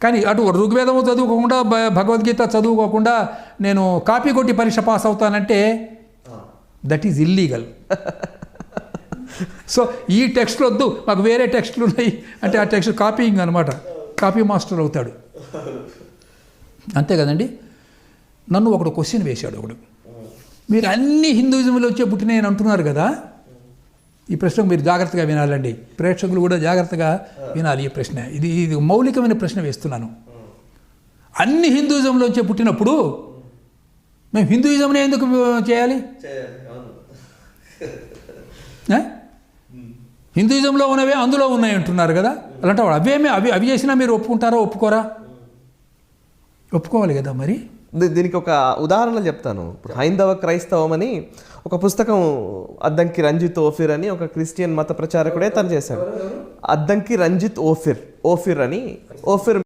కానీ అటు ఋగ్వేదము చదువుకోకుండా భగవద్గీత చదువుకోకుండా నేను కాపీ కొట్టి పరీక్ష పాస్ అవుతానంటే దట్ ఈజ్ ఇల్లీగల్. సో ఈ టెక్స్ట్లు వద్దు, మాకు వేరే టెక్స్ట్లు ఉన్నాయి అంటే ఆ టెక్స్ట్ కాపీయింగ్ అనమాట, కాపీ మాస్టర్ అవుతాడు. అంతే కదండి. నన్ను ఒకడు క్వశ్చన్ వేశాడు ఒకడు, మీరు అన్ని హిందూయిజంలో వచ్చే పుట్టినాయని అంటున్నారు కదా, ఈ ప్రశ్న మీరు జాగ్రత్తగా వినాలండి, ప్రేక్షకులు కూడా జాగ్రత్తగా వినాలి ఈ ప్రశ్న. ఇది మౌలికమైన ప్రశ్న వేస్తున్నాను. అన్ని హిందూయిజంలో వచ్చే పుట్టినప్పుడు మేము హిందూయిజంనే ఎందుకు చేయాలి? హిందూయిజంలో ఉన్నవే అందులో ఉన్నాయి అంటున్నారు కదా, అలాంటి అవి చేసినా మీరు ఒప్పుకుంటారా ఒప్పుకోరా? ఒప్పుకోవాలి కదా. మరి దీనికి ఒక ఉదాహరణ చెప్తాను. ఇప్పుడు హైందవ క్రైస్తవం అని ఒక పుస్తకం అద్దంకి రంజిత్ ఓఫిర్ అని ఒక క్రిస్టియన్ మత ప్రచారకుడే తను చేశాడు. అద్దంకి రంజిత్ ఓఫిర్ అని